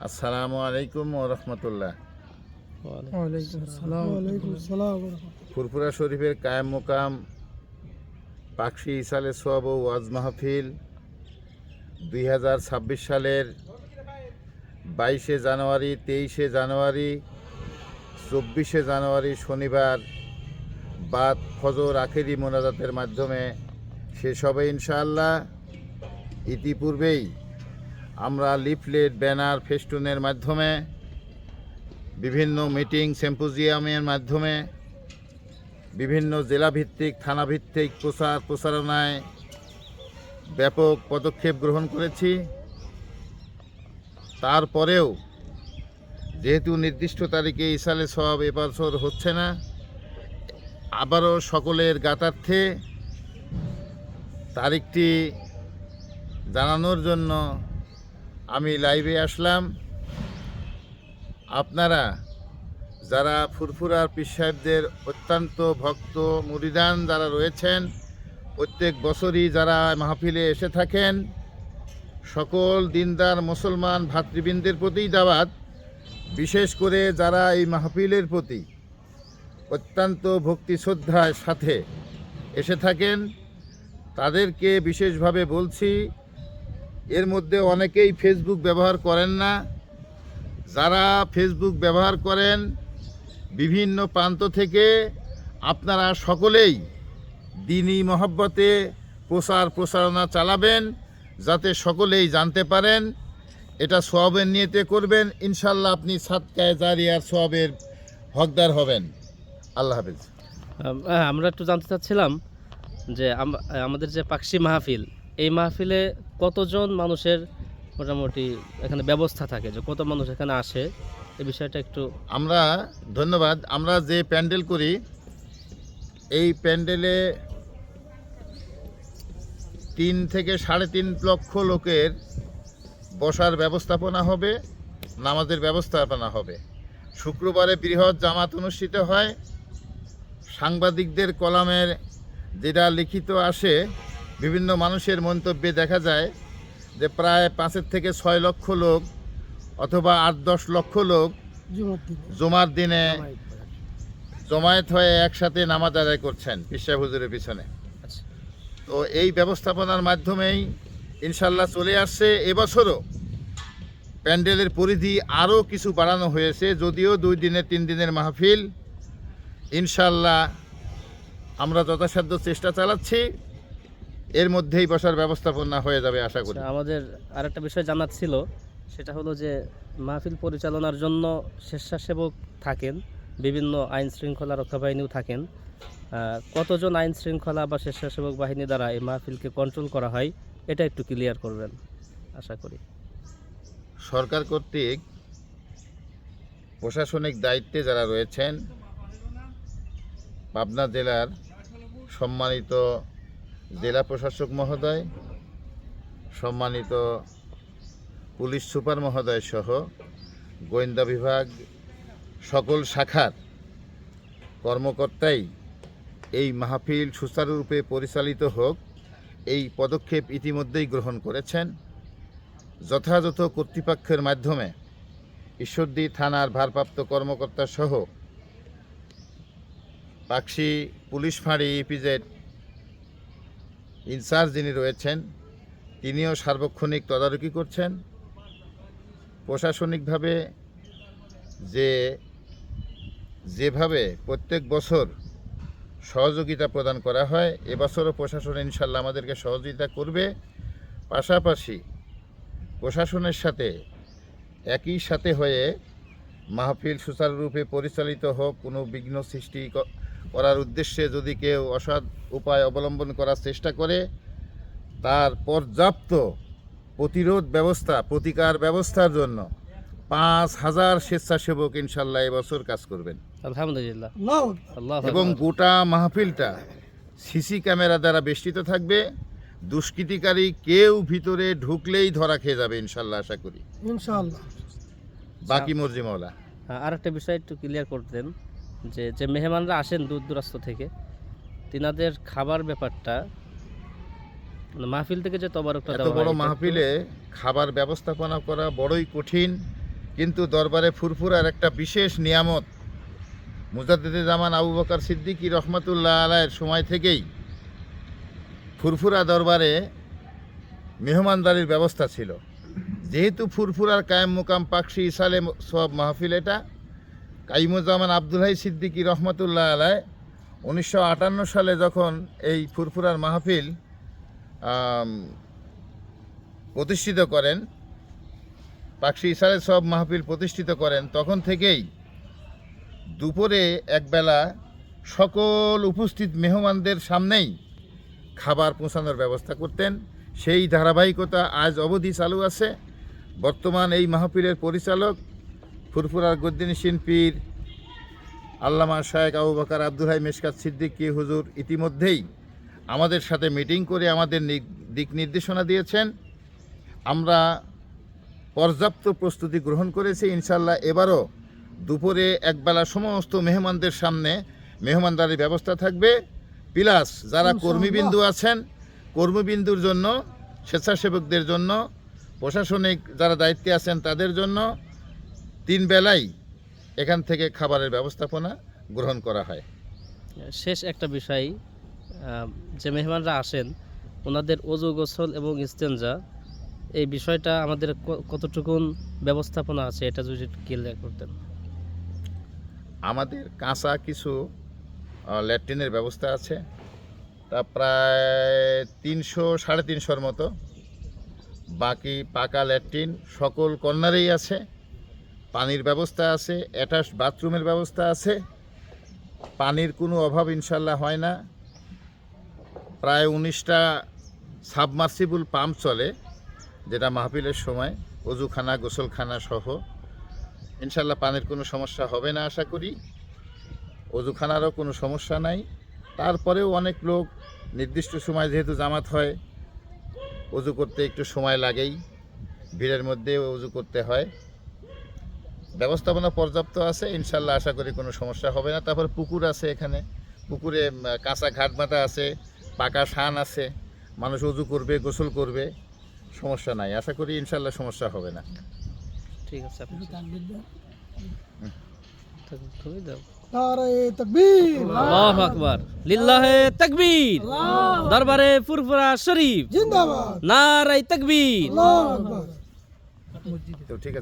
আসসালামু আলাইকুম ওয়া রাহমাতুল্লাহ। ফুরফুরা শরীফের কায়েম মোকাম পাকশি ইসালে সোয়াব ও ওয়াজ মাহফিল 2026 সালের 22শে জানুয়ারি, 23শে জানুয়ারি, 24শে জানুয়ারি শনিবার বাদ ফজর আখেরি মোনাজাতের মাধ্যমে শেষ হবে ইনশাআল্লাহ। ইতিপূর্বেই আমরা লিফলেট, ব্যানার, ফেস্টুনের মাধ্যমে বিভিন্ন মিটিং, সিম্পোজিয়ামের মাধ্যমে বিভিন্ন জেলাভিত্তিক, থানাভিত্তিক প্রচারণায় ব্যাপক পদক্ষেপ গ্রহণ করেছি। তারপরেও যেহেতু নির্দিষ্ট তারিখে ইসালে সওয়াব এবছর হচ্ছে না, আবারও সকলের জ্ঞাতার্থে তারিখটি জানানোর জন্য আমি লাইভে আসলাম। আপনারা যারা ফুরফুরার পীর সাহেবদের অত্যন্ত ভক্ত মুরিদান যারা রয়েছেন, প্রত্যেক বছরই যারা মাহফিলে এসে থাকেন, সকল দিনদার মুসলমান ভাতৃবৃন্দের প্রতি দাওয়াত, বিশেষ করে যারা এই মাহফিলের প্রতি অত্যন্ত ভক্তি শ্রদ্ধার সাথে এসে থাকেন তাদেরকে বিশেষভাবে বলছি, এর মধ্যে অনেকেই ফেসবুক ব্যবহার করেন না। যারা ফেসবুক ব্যবহার করেন বিভিন্ন প্রান্ত থেকে আপনারা সকলেই দ্বীনি মহব্বতে প্রচারণা চালাবেন, যাতে সকলেই জানতে পারেন। এটা সওয়াবের নিয়তে করবেন, ইনশাল্লাহ আপনি সাদকায়ে জারিয়ার সওয়াবের হকদার হবেন। আল্লাহ হাফেজ। আমরা একটু জানতে চাচ্ছিলাম যে আমাদের যে পাকশি মাহফিল, এই মাহফিলে কতজন মানুষের মোটামুটি এখানে ব্যবস্থা থাকে, যে কত মানুষ এখানে আসে, এই বিষয়টা একটু। ধন্যবাদ। আমরা যে প্যান্ডেল করি, এই প্যান্ডেলে 3 থেকে 3.5 লক্ষ লোকের বসার ব্যবস্থাপনা হবে, নামাজের ব্যবস্থাপনা হবে। শুক্রবারে বৃহৎ জামাত অনুষ্ঠিত হয়। সাংবাদিকদের কলামের যেটা লিখিত আসে, বিভিন্ন মানুষের মন্তব্যে দেখা যায় যে প্রায় 5 থেকে 6 লক্ষ লোক অথবা 8-10 লক্ষ লোক জুমার দিনে জমায়েত হয়ে একসাথে নামাজ আদায় করছেন পীর সাহেব হুজুরের পিছনে। তো এই ব্যবস্থাপনার মাধ্যমেই ইনশাল্লাহ চলে আসছে। এবছরও প্যান্ডেলের পরিধি আরও কিছু বাড়ানো হয়েছে, যদিও 2 দিনের 3 দিনের মাহফিল। ইনশাল্লাহ আমরা যথাসাধ্য চেষ্টা চালাচ্ছি, এর মধ্যেই বসার ব্যবস্থাপনা হয়ে যাবে আশা করি। আমাদের আরেকটা বিষয় জানার ছিল, সেটা হলো যে মাহফিল পরিচালনার জন্য স্বেচ্ছাসেবক থাকেন, বিভিন্ন আইন শৃঙ্খলা রক্ষা বাহিনীও থাকেন। কতজন আইন শৃঙ্খলা বা স্বেচ্ছাসেবক বাহিনী দ্বারা এই মাহফিলকে কন্ট্রোল করা হয়, এটা একটু ক্লিয়ার করবেন আশা করি। সরকার কর্তৃক প্রশাসনিক দায়িত্বে যারা রয়েছেন, পাবনা জেলার সম্মানিত জেলা প্রশাসক মহোদয়, সম্মানিত পুলিশ সুপার মহোদয় সহ গোয়েন্দা বিভাগ, সকল শাখার কর্মকর্তাই এই মাহফিল সুচারুরূপে পরিচালিত হোক এই পদক্ষেপ ইতিমধ্যেই গ্রহণ করেছেন। যথাযথ কর্তৃপক্ষের মাধ্যমে ঈশ্বরদী থানার ভারপ্রাপ্ত কর্মকর্তা সহ পাকশি পুলিশ ফাঁড়ি ইপিজেড ইনচার্জ যিনি রয়েছেন, তিনিও সার্বক্ষণিক তদারকি করছেন। প্রশাসনিকভাবে যেভাবে প্রত্যেক বছর সহযোগিতা প্রদান করা হয়, এবছরও প্রশাসন ইনশাল্লাহ আমাদেরকে সহযোগিতা করবে। পাশাপাশি প্রশাসনের সাথে একই সাথে হয়ে মাহফিল সুচারুরূপে পরিচালিত হোক, কোনো বিঘ্ন সৃষ্টি করার উদ্দেশ্যে যদি কেউ অসৎ উপায় অবলম্বন করার চেষ্টা করে, তার পর্যাপ্ত প্রতিরোধ ব্যবস্থা, প্রতিকার ব্যবস্থার জন্য 5,000 স্বেচ্ছাসেবক ইনশাল্লাহ এবছর কাজ করবেন আলহামদুলিল্লাহ। এবং গোটা মাহফিলটা সিসি ক্যামেরা দ্বারা বেষ্টিত থাকবে। দুষ্কৃতিকারী কেউ ভিতরে ঢুকলেই ধরা খেয়ে যাবে ইনশাল্লাহ, আশা করি। ইনশাআল্লাহ। বাকি মর্জি মাওলা। আর একটা বিষয় একটু ক্লিয়ার করতেন, যে মেহমানরা আসেন দূর দূরাস্ত থেকে, তিনাদের খাবার ব্যাপারটা, মাহফিল থেকে যে তবারকটা এত বড় মাহফিলে খাবার ব্যবস্থাপনা করা বড়ই কঠিন। কিন্তু দরবারে ফুরফুরার একটা বিশেষ নিয়ামত মুজাদ্দিদে জামান আবু বকর সিদ্দিকী রহমতুল্লাহ আলাইয়ের সময় থেকেই ফুরফুরা দরবারে মেহমানদারির ব্যবস্থা ছিল। যেহেতু ফুরফুরার কায়েম মুকাম পাকশি ইসালে সব মাহফিল, এটা কাইমুজ্জামান আব্দুল হাই সিদ্দিকী রহমতুল্লাহ আলাই 1958 সালে যখন এই ফুরফুরার মাহফিল প্রতিষ্ঠিত করেন, পাকশি ইসালে সব মাহফিল প্রতিষ্ঠিত করেন, তখন থেকেই দুপুরে একবেলা সকল উপস্থিত মেহমানদের সামনেই খাবার পৌঁছানোর ব্যবস্থা করতেন। সেই ধারাবাহিকতা আজ অবধি চালু আছে। বর্তমান এই মাহফিলের পরিচালক ফুরফুরার গদ্দিনশীন পীর আল্লামা শায়েখ আবু বকর আব্দুল হাই মেশকাত সিদ্দিকী হুজুর ইতিমধ্যেই আমাদের সাথে মিটিং করে আমাদের দিক নির্দেশনা দিয়েছেন। আমরা পর্যাপ্ত প্রস্তুতি গ্রহণ করেছি। ইনশাল্লাহ এবারও দুপুরে একবেলা সমস্ত মেহমানদের সামনে মেহমানদারির ব্যবস্থা থাকবে। প্লাস যারা কর্মীবিন্দু আছেন, কর্মীবিন্দুর জন্য, স্বেচ্ছাসেবকদের জন্য, প্রশাসনিক যারা দায়িত্বে আছেন তাদের জন্য 3 বেলাই এখান থেকে খাবারের ব্যবস্থাপনা গ্রহণ করা হয়। শেষ একটা বিষয়, যে মেহমানরা আসেন ওনাদের ওযু গোসল এবং ইস্তেঞ্জা, এই বিষয়টা আমাদের কতটুকুন ব্যবস্থাপনা আছে এটা যদি ক্লিয়ার করতেন। আমাদের কাঁচা কিছু ল্যাট্রিনের ব্যবস্থা আছে, তা প্রায় 300-350 মতো। বাকি পাকা ল্যাট্রিন সকল কর্নারেই আছে। পানির ব্যবস্থা আছে, অ্যাটাচ বাথরুমের ব্যবস্থা আছে। পানির কোনো অভাব ইনশাল্লাহ হয় না। প্রায় 19টা সাবমার্সিবল পাম্প চলে, যেটা মাহফিলের সময় অজুখানা গোসলখানা সহ। ইনশাল্লাহ পানির কোনো সমস্যা হবে না আশা করি। অজুখানারও কোনো সমস্যা নাই। তারপরেও অনেক লোক নির্দিষ্ট সময়, যেহেতু জামাত হয়, অজু করতে একটু সময় লাগেই, ভিড়ের মধ্যে অজু করতে হয়। ব্যবস্থাপনা পর্যাপ্ত আছে, ইনশাল্লাহ আশা করি কোনো সমস্যা হবে না। তারপর পুকুর আছে, এখানে পুকুরে কাঁচা ঘাট বাঁধা আছে, পাকা শান আছে, মানুষ অজু করবে, গোসল করবে, সমস্যা নাই। আশা করি ইনশাল্লাহ সমস্যা হবে না। ঠিক আছে, তুমি দাও। নারায়ে তাকবীর, আল্লাহু আকবার, লিল্লাহে তাকবীর, দরবারে ফুরফুরা শরীফ জিন্দাবাদ, নারায়ে তাকবীর। আল্লাহু আকবার। তো ঠিক আছে।